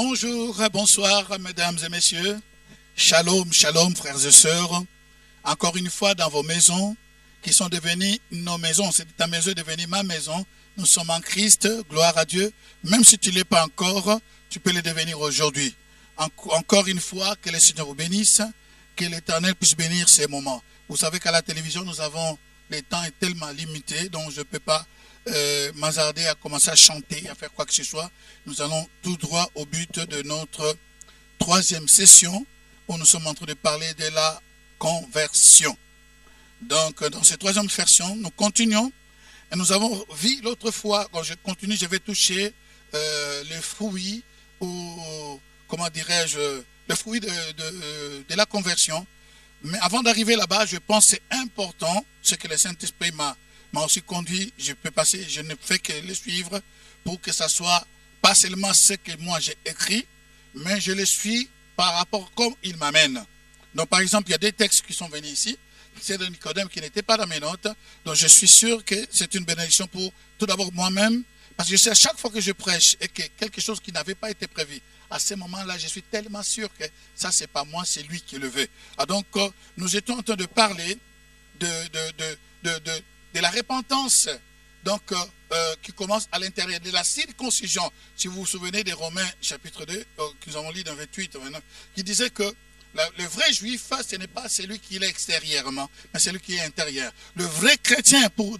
Bonjour, bonsoir, mesdames et messieurs. Shalom, shalom, frères et sœurs. Encore une fois, dans vos maisons, qui sont devenues nos maisons. Ta maison est devenue ma maison. Nous sommes en Christ, gloire à Dieu. Même si tu ne l'es pas encore, tu peux le devenir aujourd'hui. Encore une fois, que le Seigneur vous bénisse, que l'Éternel puisse bénir ces moments. Vous savez qu'à la télévision, le temps est tellement limité, donc je ne peux pas m'hasarder à commencer à chanter, à faire quoi que ce soit. Nous allons tout droit au but de notre troisième session, où nous sommes en train de parler de la conversion. Donc, dans cette troisième session, nous continuons. Et nous avons vu l'autre fois, quand je continue, je vais toucher les fruits, ou comment dirais-je, le fruit de la conversion. Mais avant d'arriver là-bas, je pense que c'est important, ce que le Saint-Esprit m'a aussi conduit. Je peux passer, je ne fais que le suivre pour que ça soit pas seulement ce que moi j'ai écrit, mais je le suis par rapport comme il m'amène. Donc, par exemple, il y a des textes qui sont venus ici. C'est de Nicodème qui n'était pas dans mes notes. Donc, je suis sûr que c'est une bénédiction pour tout d'abord moi-même. Parce que je sais, à chaque fois que je prêche et que quelque chose qui n'avait pas été prévu, à ce moment-là, je suis tellement sûr que ça, c'est pas moi, c'est lui qui le veut. Ah, donc, nous étions en train de parler de la repentance, donc, qui commence à l'intérieur de la circoncision. Si vous vous souvenez des Romains, chapitre 2, que nous avons lu dans 28, 29, qui disait que le vrai juif, ce n'est pas celui qui est extérieurement, mais celui qui est intérieur. Le vrai chrétien, pour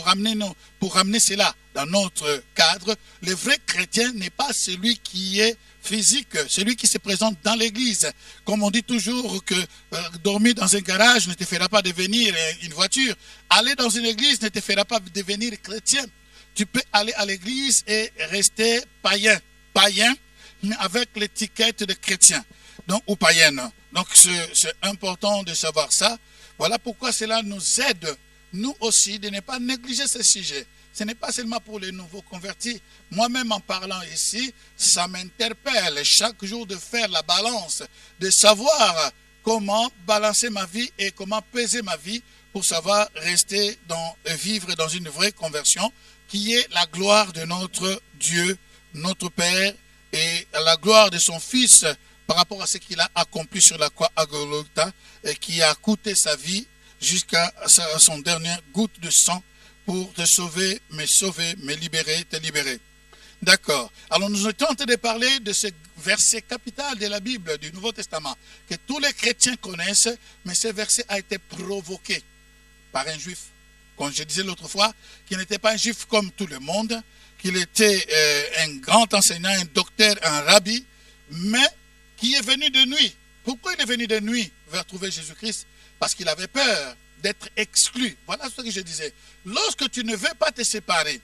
ramener cela dans notre cadre, le vrai chrétien n'est pas celui qui est physique, celui qui se présente dans l'église. Comme on dit toujours que dormir dans un garage ne te fera pas devenir une voiture. Aller dans une église ne te fera pas devenir chrétien. Tu peux aller à l'église et rester païen, mais avec l'étiquette de chrétien. Donc, ou païenne. Donc, c'est important de savoir ça. Voilà pourquoi cela nous aide, nous aussi, de ne pas négliger ce sujet. Ce n'est pas seulement pour les nouveaux convertis. Moi-même, en parlant ici, ça m'interpelle chaque jour de faire la balance, de savoir comment balancer ma vie et comment peser ma vie pour savoir vivre dans une vraie conversion qui est la gloire de notre Dieu, notre Père, et la gloire de son Fils par rapport à ce qu'il a accompli sur la croix à Golgotha et qui a coûté sa vie jusqu'à son dernière goutte de sang pour te sauver, me libérer, te libérer. D'accord. Alors nous étions en train de parler de ce verset capital de la Bible, du Nouveau Testament, que tous les chrétiens connaissent, mais ce verset a été provoqué par un juif. Comme je disais l'autre fois, qu'il n'était pas un juif comme tout le monde, qu'il était un grand enseignant, un docteur, un rabbi, mais qui est venu de nuit. Pourquoi il est venu de nuit vers trouver Jésus-Christ? Parce qu'il avait peur d'être exclu. Voilà ce que je disais. Lorsque tu ne veux pas te séparer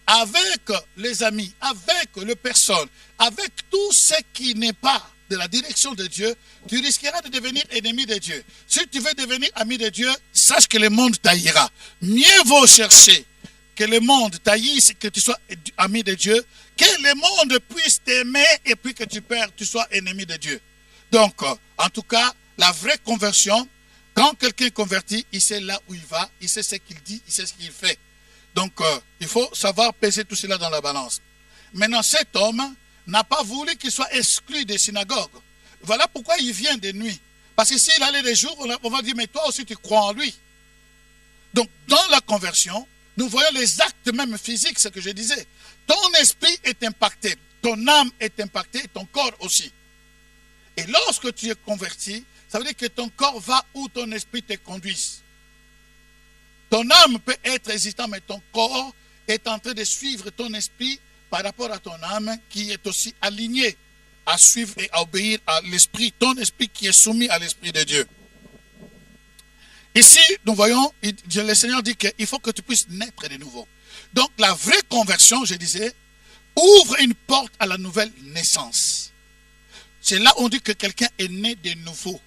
avec les amis, avec les personnes, avec tout ce qui n'est pas de la direction de Dieu, tu risqueras de devenir ennemi de Dieu. Si tu veux devenir ami de Dieu, sache que le monde t'haïra. Mieux vaut chercher que le monde t'haïsse, que tu sois ami de Dieu, que le monde puisse t'aimer et puis que tu sois ennemi de Dieu. Donc, en tout cas, la vraie conversion, quand quelqu'un est converti, il sait là où il va, il sait ce qu'il dit, il sait ce qu'il fait. Donc, il faut savoir peser tout cela dans la balance. Maintenant, cet homme n'a pas voulu qu'il soit exclu des synagogues. Voilà pourquoi il vient de nuit. Parce que s'il allait de jour, on va dire, mais toi aussi tu crois en lui. Donc, dans la conversion, nous voyons les actes même physiques, ce que je disais. Ton esprit est impacté, ton âme est impactée, ton corps aussi. Et lorsque tu es converti, ça veut dire que ton corps va où ton esprit te conduise. Ton âme peut être hésitant, mais ton corps est en train de suivre ton esprit par rapport à ton âme qui est aussi alignée à suivre et à obéir à l'esprit, ton esprit qui est soumis à l'esprit de Dieu. Ici, nous voyons, le Seigneur dit qu'il faut que tu puisses naître de nouveau. Donc, la vraie conversion, je disais, ouvre une porte à la nouvelle naissance. C'est là où on dit que quelqu'un est né de nouveau.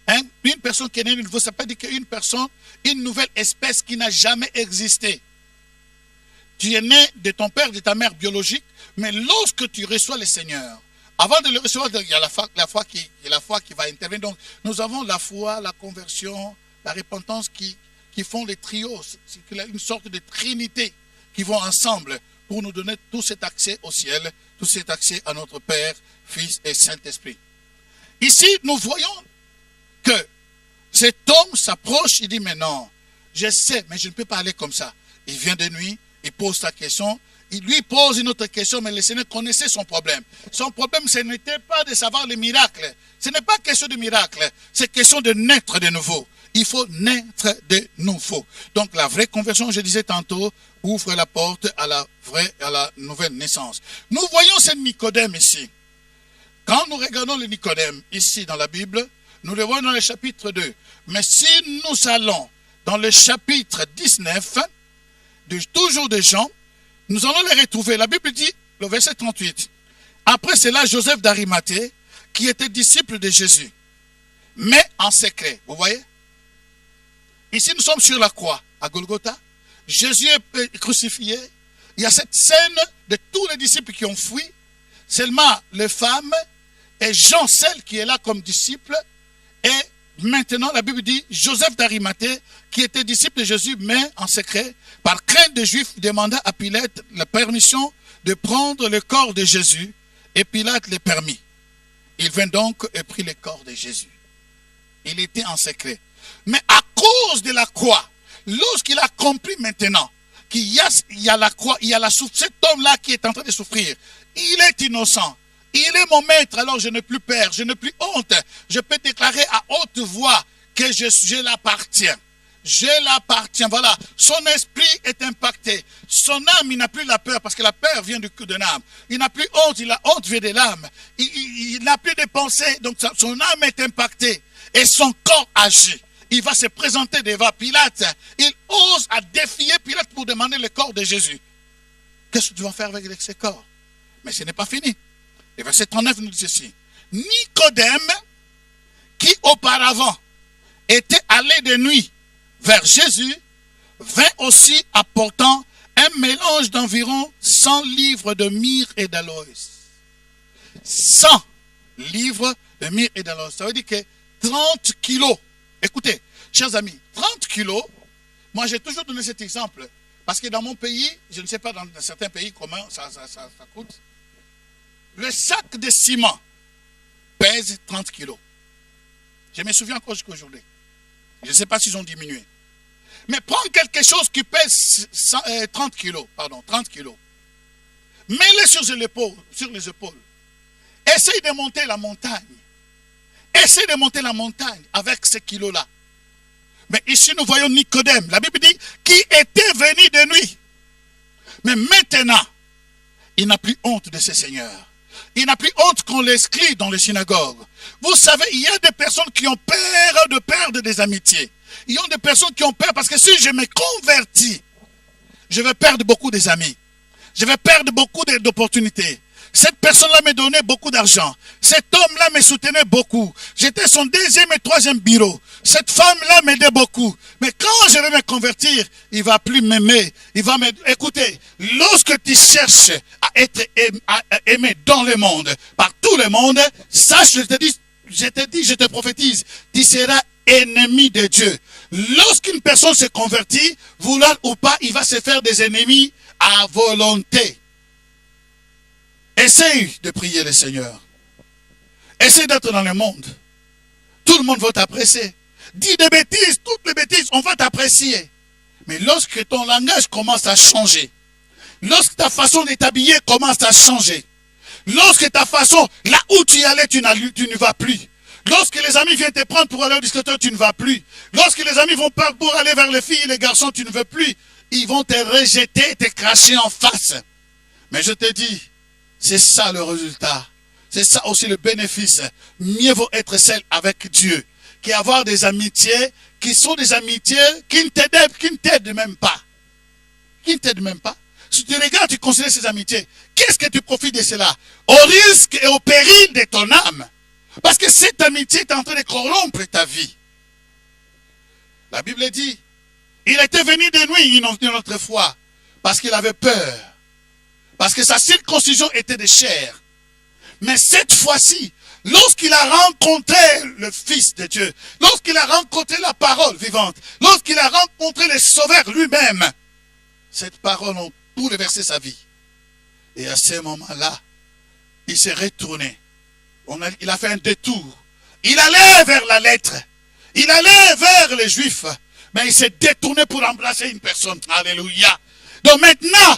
Hein? Une personne qui est née de nouveau, ça peut dire qu'une personne, une nouvelle espèce qui n'a jamais existé. Tu es né de ton père, de ta mère biologique, mais lorsque tu reçois le Seigneur, avant de le recevoir, il y a la foi qui va intervenir. Donc, nous avons la foi, la conversion, la repentance qui font les trios. C'est une sorte de trinité qui vont ensemble pour nous donner tout cet accès au ciel, tout cet accès à notre Père, Fils et Saint-Esprit. Ici, nous voyons que cet homme s'approche, il dit, mais non, je sais, mais je ne peux pas aller comme ça. Il vient de nuit, il pose sa question, il lui pose une autre question, mais le Seigneur connaissait son problème. Son problème, ce n'était pas de savoir les miracles. Ce n'est pas question de miracle, c'est question de naître de nouveau. Il faut naître de nouveau. Donc la vraie conversion, je disais tantôt, ouvre la porte à la nouvelle naissance. Nous voyons ce Nicodème ici. Quand nous regardons le Nicodème ici dans la Bible, nous le voyons dans le chapitre 2. Mais si nous allons dans le chapitre 19, toujours de Jean, nous allons les retrouver. La Bible dit, le verset 38. Après cela, Joseph d'Arimathée, qui était disciple de Jésus, mais en secret. Vous voyez? Ici, nous sommes sur la croix, à Golgotha. Jésus est crucifié. Il y a cette scène de tous les disciples qui ont fui. Seulement les femmes et Jean, celle qui est là comme disciple. Et maintenant, la Bible dit, Joseph d'Arimathée, qui était disciple de Jésus, mais en secret, par crainte des Juifs, demanda à Pilate la permission de prendre le corps de Jésus. Et Pilate le permit. Il vint donc et prit le corps de Jésus. Il était en secret. Mais à cause de la croix, lorsqu'il a compris maintenant qu'il y a la croix, il y a la souffrance, cet homme-là qui est en train de souffrir, il est innocent. Il est mon maître, alors je n'ai plus peur, je n'ai plus honte. Je peux déclarer à haute voix que je l'appartiens. Je l'appartiens, voilà. Son esprit est impacté. Son âme, il n'a plus la peur, parce que la peur vient du cœur de l'âme. Il n'a plus honte, la honte vient de l'âme. Il n'a plus de pensées, donc son âme est impactée. Et son corps agit. Il va se présenter devant Pilate. Il ose à défier Pilate pour demander le corps de Jésus. Qu'est-ce que tu vas faire avec ce corps? Mais ce n'est pas fini. Le verset 39 nous dit ceci. Nicodème, qui auparavant était allé de nuit vers Jésus, vint aussi apportant un mélange d'environ 100 livres de myrrhe et d'aloès. 100 livres de myrrhe et d'aloès. Ça veut dire que 30 kilos. Écoutez, chers amis, 30 kilos, moi j'ai toujours donné cet exemple, parce que dans mon pays, je ne sais pas dans certains pays comment ça coûte, le sac de ciment pèse 30 kilos. Je me souviens encore jusqu'à aujourd'hui. Je ne sais pas s'ils ont diminué. Mais prends quelque chose qui pèse 30 kilos, mets-le sur les épaules. Essaye de monter la montagne. Essaye de monter la montagne avec ces kilos-là. Mais ici, nous voyons Nicodème. La Bible dit qui était venu de nuit. Mais maintenant, il n'a plus honte de ses seigneurs. Il n'a plus honte qu'on l'exclut dans les synagogues. Vous savez, il y a des personnes qui ont peur de perdre des amitiés. Il y a des personnes qui ont peur parce que si je me convertis, je vais perdre beaucoup des amis. Je vais perdre beaucoup d'opportunités. Cette personne-là me donnait beaucoup d'argent. Cet homme-là me soutenait beaucoup. J'étais son deuxième et troisième bureau. Cette femme-là m'aidait beaucoup. Mais quand je vais me convertir, il ne va plus m'aimer. Il va me... Écoutez, lorsque tu cherches à être aimé dans le monde, par tout le monde, sache, je te prophétise, tu seras ennemi de Dieu. Lorsqu'une personne se convertit, vouloir ou pas, il va se faire des ennemis à volonté. Essaye de prier le Seigneur. Essaye d'être dans le monde. Tout le monde va t'apprécier. Dis des bêtises, toutes les bêtises, on va t'apprécier. Mais lorsque ton langage commence à changer, lorsque ta façon de t'habiller commence à changer, lorsque ta façon, là où tu allais, tu ne vas plus. Lorsque les amis viennent te prendre pour aller au discothèque, tu ne vas plus. Lorsque les amis vont pas pour aller vers les filles et les garçons, tu ne veux plus. Ils vont te rejeter, te cracher en face. Mais je te dis, c'est ça le résultat. C'est ça aussi le bénéfice. Mieux vaut être seul avec Dieu qu'avoir des amitiés qui sont des amitiés qui ne t'aident même pas. Qui ne t'aident même pas. Si tu regardes, tu considères ces amitiés, qu'est-ce que tu profites de cela? Au risque et au péril de ton âme. Parce que cette amitié est en train de corrompre ta vie. La Bible dit, il était venu de nuit une autre fois, parce qu'il avait peur. Parce que sa circoncision était de chair. Mais cette fois-ci, lorsqu'il a rencontré le Fils de Dieu, lorsqu'il a rencontré la parole vivante, lorsqu'il a rencontré le Sauveur lui-même, cette parole a bouleversé sa vie. Et à ce moment-là, il s'est retourné. Il a fait un détour. Il allait vers la lettre. Il allait vers les Juifs. Mais il s'est détourné pour embrasser une personne. Alléluia. Donc maintenant,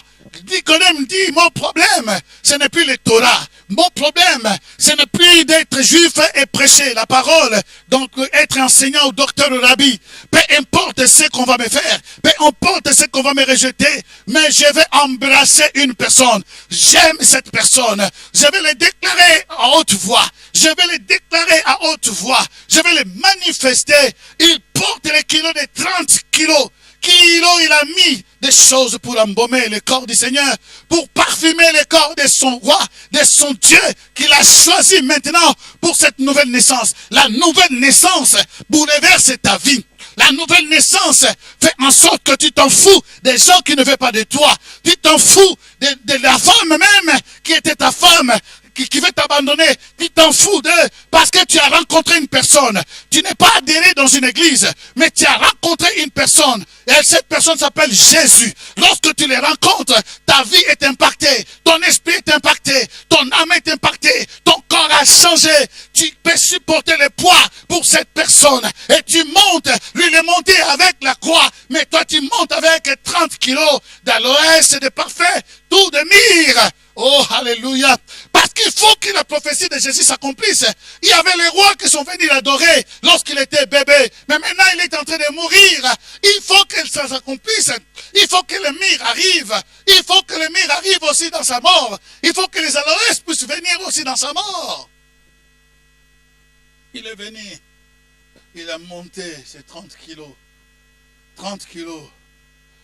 Nicodème dit, mon problème, ce n'est plus le Torah. Mon problème, ce n'est plus d'être juif et prêcher la parole. Donc être enseignant ou docteur ou rabbi. Peu importe ce qu'on va me faire. Peu importe ce qu'on va me rejeter. Mais je vais embrasser une personne. J'aime cette personne. Je vais le déclarer à haute voix. Je vais le déclarer à haute voix. Je vais le manifester. Il porte les kilos de 30 kilos. Il a mis des choses pour embaumer le corps du Seigneur, pour parfumer le corps de son roi, de son Dieu, qu'il a choisi maintenant pour cette nouvelle naissance. La nouvelle naissance bouleverse ta vie. La nouvelle naissance fait en sorte que tu t'en fous des gens qui ne veulent pas de toi. Tu t'en fous de la femme même qui était ta femme, qui veut t'abandonner. Tu t'en fous d'eux parce que tu as rencontré une personne. Tu n'es pas adhéré dans une église, mais tu as rencontré une personne. Et cette personne s'appelle Jésus. Lorsque tu les rencontres, ta vie est impactée. Ton esprit est impacté. Ton âme est impactée. Ton corps a changé. Tu peux supporter le poids pour cette personne. Et tu montes. Lui, il est monté avec la croix. Mais toi, tu montes avec 30 kilos d'aloès, de parfum, tout de myrrhe. Oh, alléluia. Parce qu'il faut que la prophétie de Jésus s'accomplisse. Il y avait les rois qui sont venus l'adorer lorsqu'il était bébé. Mais maintenant, il est en train de mourir. Il faut que ça s'accomplisse. Il faut que le myrrhe arrive. Il faut que le myrrhe arrive aussi dans sa mort. Il faut que les aloès puissent venir aussi dans sa mort. Il est venu. Il a monté ses 30 kilos. 30 kilos.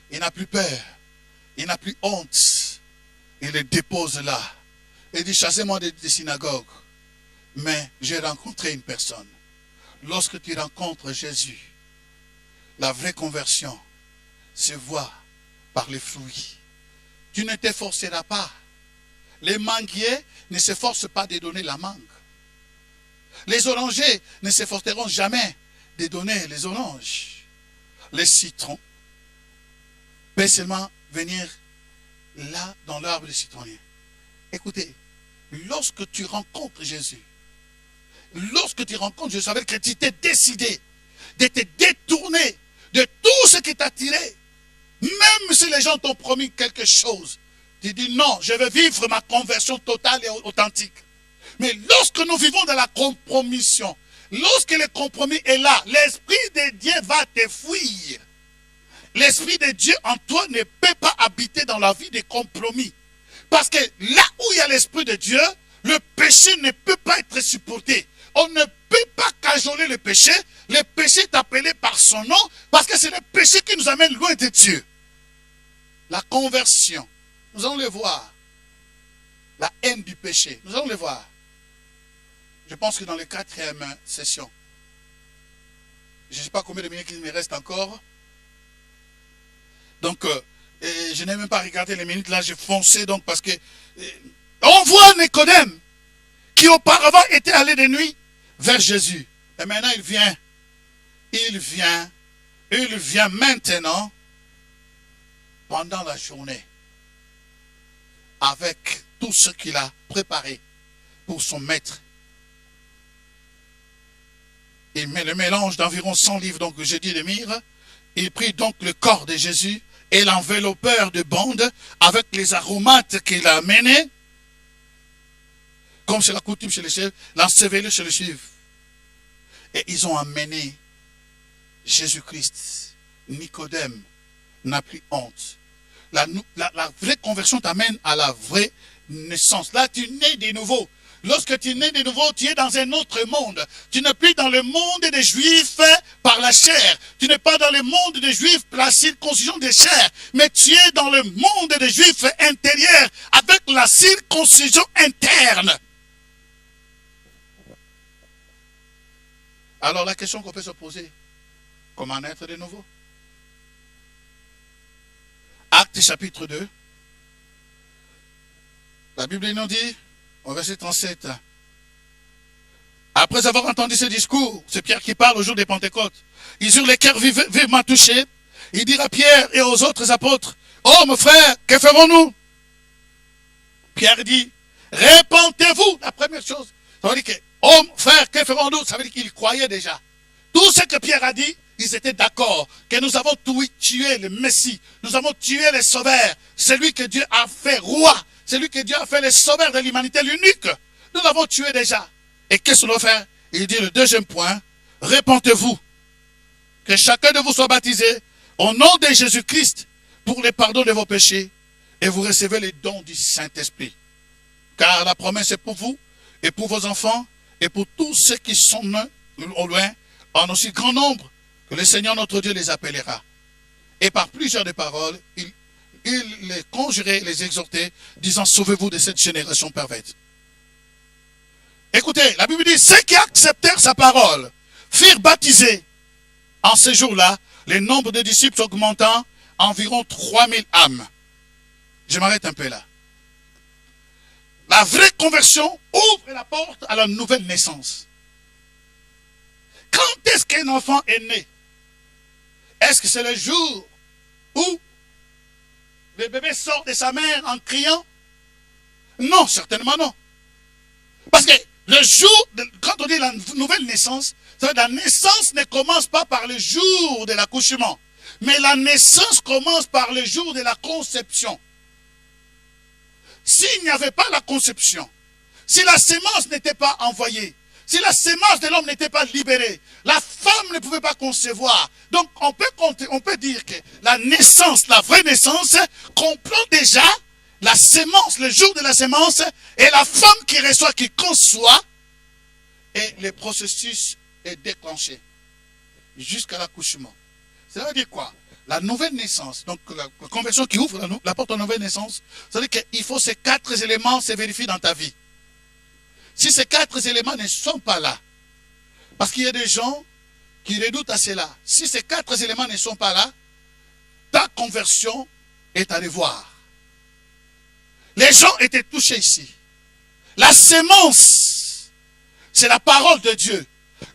Il n'a plus peur. Il n'a plus honte. Il les dépose là. Il dit, chassez-moi des synagogues. Mais j'ai rencontré une personne. Lorsque tu rencontres Jésus, la vraie conversion se voit par les fruits. Tu ne t'efforceras pas. Les manguiers ne s'efforcent pas de donner la mangue. Les orangers ne s'efforceront jamais de donner les oranges. Les citrons peuvent seulement venir là dans l'arbre de citronnier. Écoutez, lorsque tu rencontres Jésus, ça veut dire que tu t'es décidé de te détourner de tout ce qui t'a tiré. Même si les gens t'ont promis quelque chose, tu dis non, je vais vivre ma conversion totale et authentique. Mais lorsque nous vivons dans la compromission, lorsque le compromis est là, l'Esprit de Dieu va te fuir. L'Esprit de Dieu en toi ne peut pas habiter dans la vie des compromis. Parce que là où il y a l'Esprit de Dieu, le péché ne peut pas être supporté. On ne peut pas cajoler le péché. Le péché est appelé par son nom parce que c'est le péché qui nous amène loin de Dieu. La conversion, nous allons le voir. La haine du péché, nous allons le voir. Je pense que dans la 4e session, je ne sais pas combien de minutes il me reste encore. Donc, je n'ai même pas regardé les minutes là, j'ai foncé donc parce que on voit Nicodème qui auparavant était allé de nuit vers Jésus. Et maintenant il vient maintenant pendant la journée avec tout ce qu'il a préparé pour son maître. Il met le mélange d'environ 100 livres, donc je dis de myrrhe. Il prit donc le corps de Jésus et l'enveloppeur de bande avec les aromates qu'il a amenés, comme c'est la coutume chez les chefs, l'enseveli chez les juifs. Et ils ont amené Jésus-Christ. Nicodème n'a plus honte. La vraie conversion t'amène à la vraie naissance. Là, tu nais de nouveau. Lorsque tu nais de nouveau, tu es dans un autre monde. Tu n'es plus dans le monde des Juifs par la chair. Tu n'es pas dans le monde des Juifs par la circoncision des chairs. Mais tu es dans le monde des Juifs intérieurs avec la circoncision interne. Alors la question qu'on peut se poser, comment naître de nouveau? Actes chapitre 2. La Bible nous dit, au verset 37, après avoir entendu ce discours, c'est Pierre qui parle au jour des Pentecôtes, ils eurent les cœurs vivement touchés. Ils dirent à Pierre et aux autres apôtres, « Oh, mon frère, que ferons-nous » Pierre dit, répentez-vous. La première chose, ça veut dire que, homme, frère, que ferons-nous? Ça veut dire qu'ils croyaient déjà. Tout ce que Pierre a dit, ils étaient d'accord que nous avons tué le Messie. Nous avons tué le Sauveur. Celui que Dieu a fait roi. Celui que Dieu a fait le Sauveur de l'humanité, l'unique. Nous l'avons tué déjà. Et qu'est-ce qu'on doit faire? Il dit le deuxième point, répentez-vous. Que chacun de vous soit baptisé au nom de Jésus-Christ pour le pardon de vos péchés et vous recevez les dons du Saint-Esprit. Car la promesse est pour vous et pour vos enfants et pour tous ceux qui sont nés au loin, en aussi grand nombre que le Seigneur notre Dieu les appellera. Et par plusieurs des paroles, il les conjurait, les exhortait, disant, sauvez-vous de cette génération perverse. Écoutez, la Bible dit, ceux qui acceptèrent sa parole firent baptiser. En ce jour-là, le nombre de disciples augmentant environ 3000 âmes. Je m'arrête un peu là. La vraie conversion ouvre la porte à la nouvelle naissance. Quand est-ce qu'un enfant est né? Est-ce que c'est le jour où le bébé sort de sa mère en criant? Non, certainement non. Parce que le jour, quand on dit la nouvelle naissance, ça veut dire la naissance ne commence pas par le jour de l'accouchement. Mais la naissance commence par le jour de la conception. S'il n'y avait pas la conception, si la sémence n'était pas envoyée, si la sémence de l'homme n'était pas libérée, la femme ne pouvait pas concevoir. Donc on peut dire que la naissance, la vraie naissance, comprend déjà la sémence, le jour de la sémence, et la femme qui reçoit, qui conçoit, et le processus est déclenché jusqu'à l'accouchement. Ça veut dire quoi? La nouvelle naissance, donc la conversion qui ouvre la porte à la nouvelle naissance, ça veut dire qu'il faut ces 4 éléments se vérifier dans ta vie. Si ces 4 éléments ne sont pas là, parce qu'il y a des gens qui redoutent à cela, si ces 4 éléments ne sont pas là, ta conversion est à revoir. Les gens étaient touchés ici. La sémence, c'est la parole de Dieu.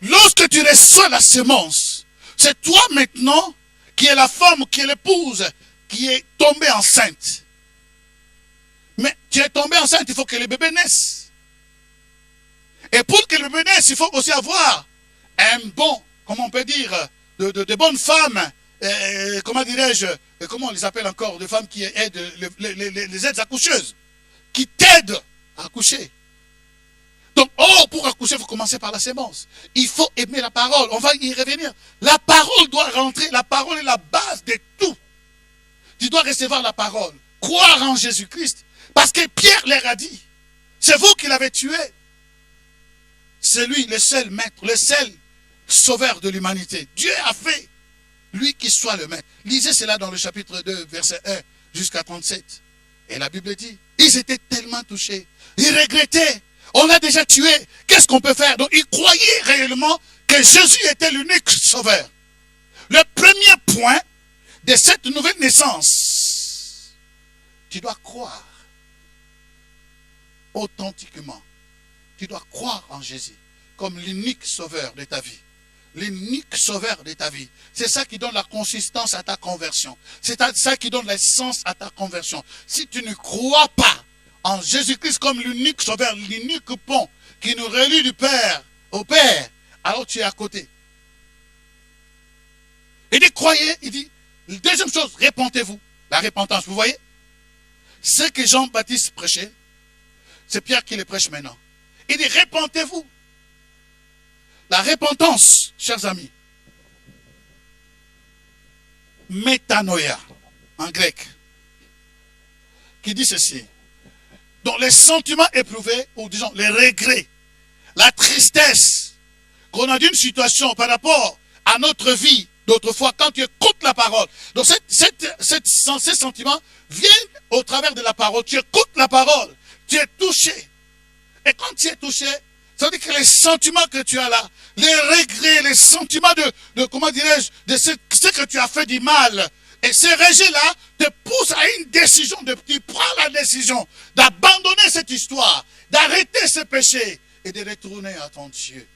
Lorsque tu reçois la sémence, c'est toi maintenant qui est la femme, qui est l'épouse, qui est tombée enceinte. Mais tu es tombée enceinte, il faut que le bébé naisse. Et pour que le bébé naisse, il faut aussi avoir un bon, comment on peut dire, de bonnes femmes, comment dirais-je, comment on les appelle encore, des femmes qui aident les aides accoucheuses, qui t'aident à accoucher. Donc, pour accoucher, il faut commencer par la sémence. Il faut aimer la parole. On va y revenir. La parole doit rentrer. La parole est la base de tout. Tu dois recevoir la parole. Croire en Jésus-Christ. Parce que Pierre leur a dit, c'est vous qui l'avez tué. C'est lui, le seul maître, le seul sauveur de l'humanité. Dieu a fait, lui qui soit le maître. Lisez cela dans le chapitre 2, verset 1 jusqu'à 37. Et la Bible dit, ils étaient tellement touchés. Ils regrettaient. On l'a déjà tué. Qu'est-ce qu'on peut faire? Donc, ils croyaient réellement que Jésus était l'unique sauveur. Le premier point de cette nouvelle naissance, tu dois croire authentiquement. Tu dois croire en Jésus comme l'unique sauveur de ta vie. L'unique sauveur de ta vie. C'est ça qui donne la consistance à ta conversion. C'est ça qui donne l'essence à ta conversion. Si tu ne crois pas en Jésus-Christ comme l'unique sauveur, l'unique pont qui nous relie du Père au Père, alors tu es à côté. Il dit, croyez, il dit, deuxième chose, répentez-vous. La repentance, vous voyez? Ce que Jean-Baptiste prêchait, c'est Pierre qui le prêche maintenant. Il dit, répentez-vous. La repentance, chers amis, métanoïa, en grec, qui dit ceci. Donc les sentiments éprouvés, ou disons les regrets, la tristesse qu'on a d'une situation par rapport à notre vie d'autrefois, quand tu écoutes la parole. Donc ces sentiments viennent au travers de la parole. Tu écoutes la parole, tu es touché. Et quand tu es touché, ça veut dire que les sentiments que tu as là, les regrets, les sentiments de comment dirais-je, de ce que tu as fait du mal, et ces regrets-là te poussent à une décision, tu prends la décision d'abandonner cette histoire, d'arrêter ce péché et de retourner à ton Dieu.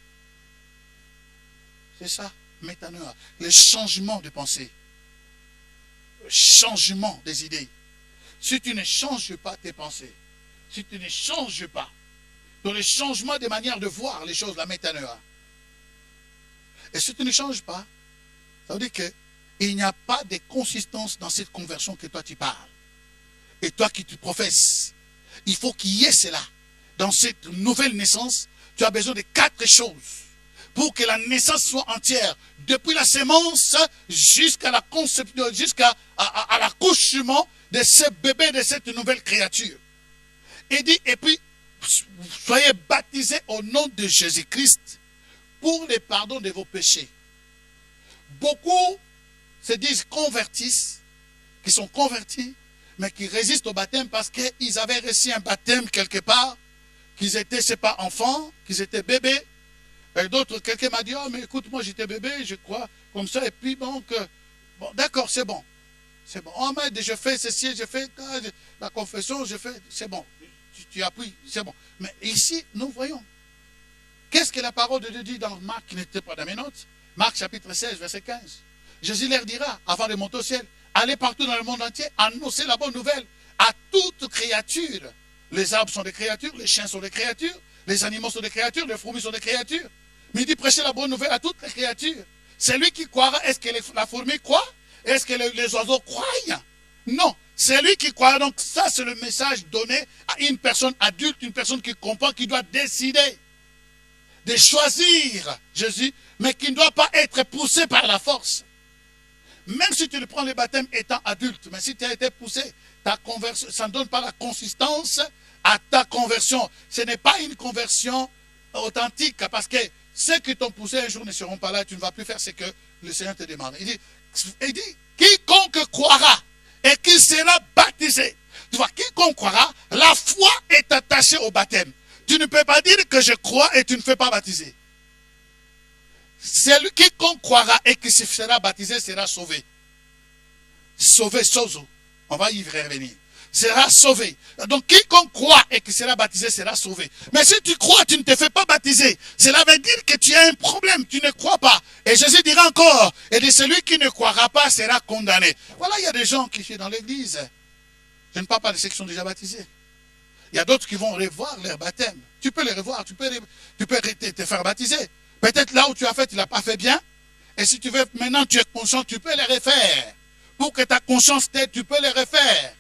C'est ça, métanoïa, le changement de pensée, le changement des idées. Si tu ne changes pas tes pensées, si tu ne changes pas dans le changement des manières de voir les choses, la métanoïa, et si tu ne changes pas, ça veut dire qu'il n'y a pas de consistance dans cette conversion que toi tu parles. Et toi qui tu professes, il faut qu'il y ait cela. Dans cette nouvelle naissance, tu as besoin de 4 choses pour que la naissance soit entière, depuis la sémence jusqu'à la conception, jusqu'à l'accouchement de ce bébé, de cette nouvelle créature. Et dit, et puis, soyez baptisés au nom de Jésus-Christ pour le pardon de vos péchés. Beaucoup se disent convertissent, qui sont convertis, mais qui résistent au baptême parce qu'ils avaient reçu un baptême quelque part, qu'ils étaient, c'est pas enfants, qu'ils étaient bébés. Et d'autres, quelqu'un m'a dit, oh mais écoute, moi j'étais bébé, je crois, comme ça, et puis bon, d'accord, c'est bon. C'est bon. Oh mais je fais ceci, je fais la confession, je fais, c'est bon. Tu appuies, c'est bon. Mais ici, nous voyons. Qu'est-ce que la parole de Dieu dit dans Marc, qui n'était pas dans mes notes? Marc chapitre 16, verset 15. Jésus leur dira, avant de monter au ciel, allez partout dans le monde entier, annoncez la bonne nouvelle à toute créature. Les arbres sont des créatures, les chiens sont des créatures, les animaux sont des créatures, les fourmis sont des créatures. Mais il dit prêchez la bonne nouvelle à toutes les créatures. Celui qui croira, est-ce que la fourmi croit? Est-ce que les oiseaux croient? Non. C'est lui qui croit. Donc ça, c'est le message donné à une personne adulte, une personne qui comprend, qui doit décider de choisir Jésus, mais qui ne doit pas être poussé par la force. Même si tu le prends le baptême étant adulte, mais si tu as été poussé, ta conversion, ça ne donne pas la consistance à ta conversion. Ce n'est pas une conversion authentique, parce que ceux qui t'ont poussé un jour ne seront pas là, tu ne vas plus faire ce que le Seigneur te demande. Il dit quiconque croira et qui sera baptisé. Tu vois, quiconque croira, la foi est attachée au baptême. Tu ne peux pas dire que je crois et tu ne fais pas baptiser. Celui quiconque croira et qui sera baptisé sera sauvé. Sauvé, sozo. On va y revenir. Sera sauvé. Donc quiconque croit et qui sera baptisé sera sauvé. Mais si tu crois, tu ne te fais pas baptiser. Cela veut dire que tu as un problème, tu ne crois pas. Et Jésus dira encore, et de celui qui ne croira pas sera condamné. Voilà, il y a des gens qui sont dans l'église. Je ne parle pas de ceux qui sont déjà baptisés. Il y a d'autres qui vont revoir leur baptême. Tu peux les revoir, tu peux te faire baptiser. Peut-être là où tu as fait, tu ne l'as pas fait bien. Et si tu veux, maintenant tu es conscient, tu peux les refaire. Pour que ta conscience t'aide, tu peux les refaire.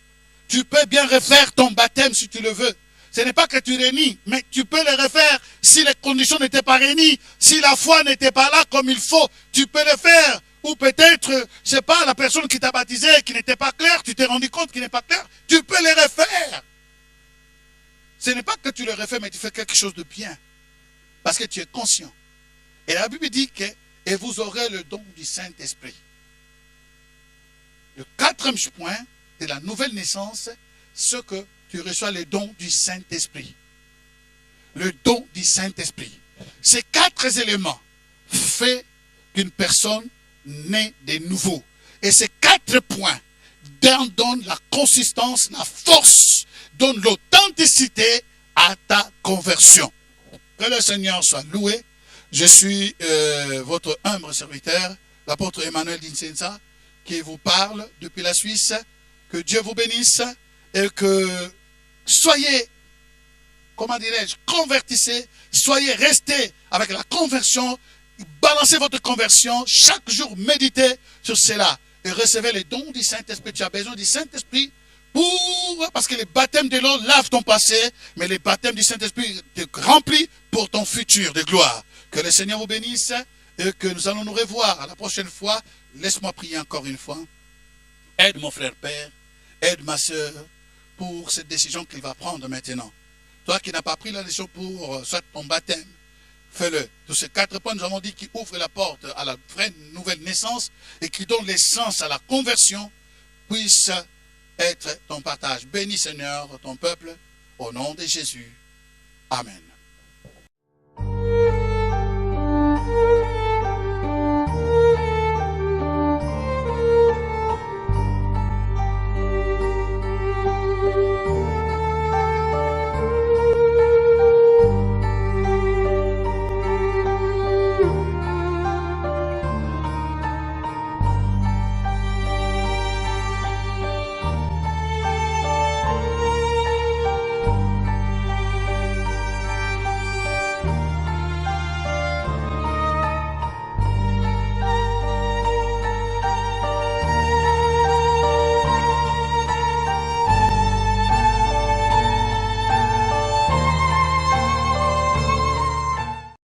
Tu peux bien refaire ton baptême si tu le veux. Ce n'est pas que tu réunis, mais tu peux le refaire si les conditions n'étaient pas réunies, si la foi n'était pas là comme il faut, tu peux le faire. Ou peut-être, je ne sais pas, la personne qui t'a baptisé qui n'était pas claire, tu t'es rendu compte qu'il n'est pas clair, tu peux le refaire. Ce n'est pas que tu le refais, mais tu fais quelque chose de bien. Parce que tu es conscient. Et la Bible dit que, et vous aurez le don du Saint-Esprit. Le 4e point de la nouvelle naissance, c'est que tu reçois le don du Saint-Esprit. Le don du Saint-Esprit. Ces 4 éléments font qu'une personne naît de nouveau. Et ces 4 points donnent la consistance, la force, donnent l'authenticité à ta conversion. Que le Seigneur soit loué. Je suis votre humble serviteur, l'apôtre Emmanuel Dinsensa, qui vous parle depuis la Suisse. Que Dieu vous bénisse et que soyez, comment dirais-je, convertissez, soyez restés avec la conversion, balancez votre conversion, chaque jour méditez sur cela et recevez les dons du Saint-Esprit. Tu as besoin du Saint-Esprit parce que les baptêmes de l'eau lavent ton passé, mais les baptêmes du Saint-Esprit te remplissent pour ton futur de gloire. Que le Seigneur vous bénisse et que nous allons nous revoir à la prochaine fois. Laisse-moi prier encore une fois. Aide mon frère Père, aide ma soeur pour cette décision qu'il va prendre maintenant. Toi qui n'as pas pris la décision pour soit ton baptême, fais-le. Tous ces 4 points, nous avons dit, qui ouvrent la porte à la vraie nouvelle naissance et qui donnent l'essence à la conversion, puissent être ton partage. Bénis Seigneur ton peuple, au nom de Jésus. Amen.